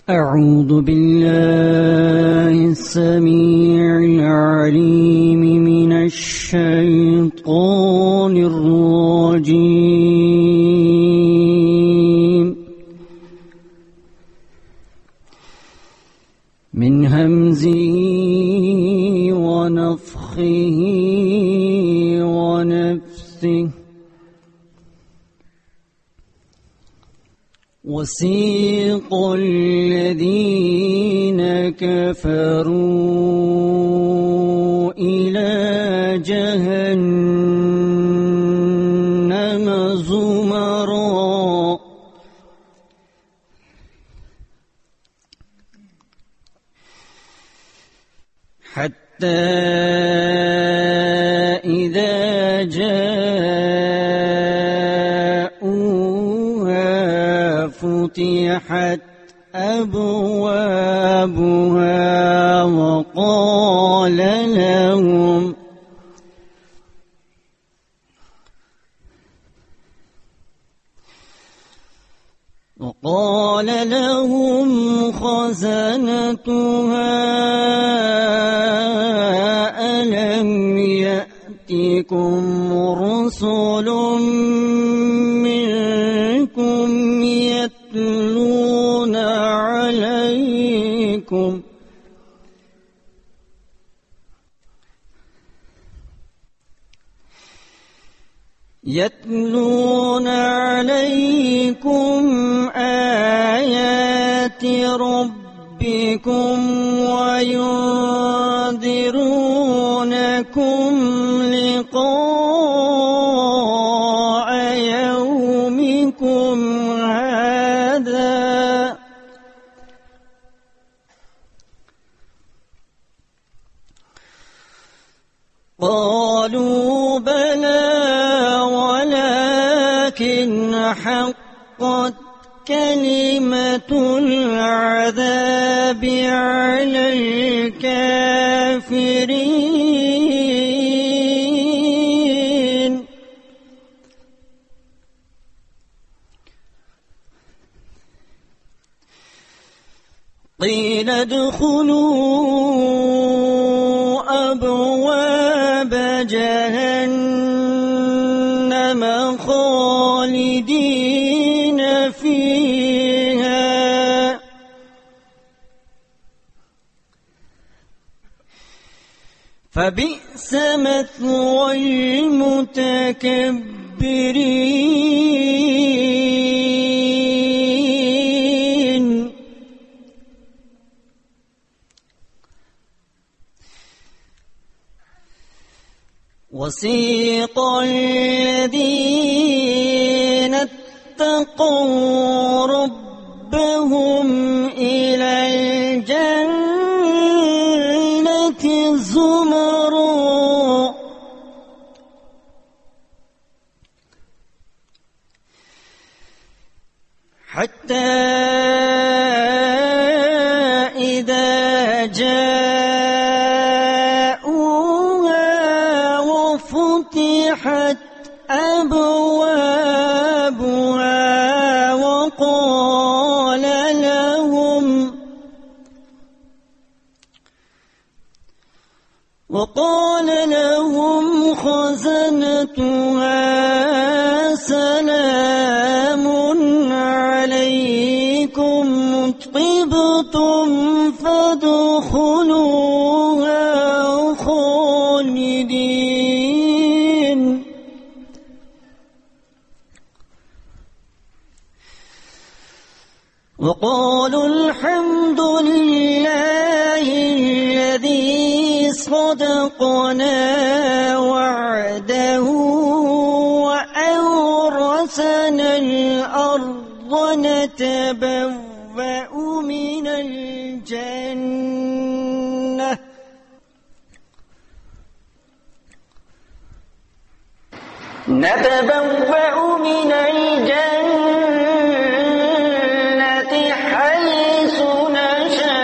أعوذ بالله السميع العليم من الشيطان الرجيم من همزه ونفخه ونفثه وسيق الذين كفروا إلى جهنم زمرا حتى إذا جاءوها فتحت أبوابها وقال لهم خزنتها ألم يأتكم رسل منكم يتلون عليكم آيات ربكم وينذرونكم لقاء يومكم هذا قالوا بلى ولكن حقت كلمة العذاب على الكافرين قيل ادخلوا أبواب جهنم خالدين فيها فبئس مثوى المتكبرين وسيق الذين اتقوا ربهم إلى الجنة زمرا حتى إذا جاءوها وفتحت أبوابها وقال لهم خزنتها سلام عليكم طبتم فادخلوها خالدين وقالوا الحمد لله الذي صدقنا وعده وأورثنا الأرض نتبوأ من الجنة حيث نشاء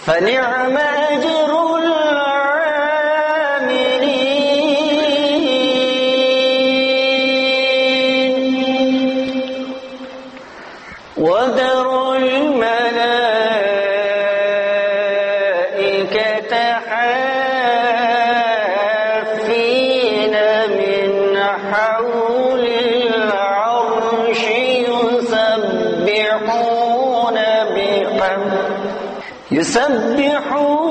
فنعم أجر العاملين يسبحون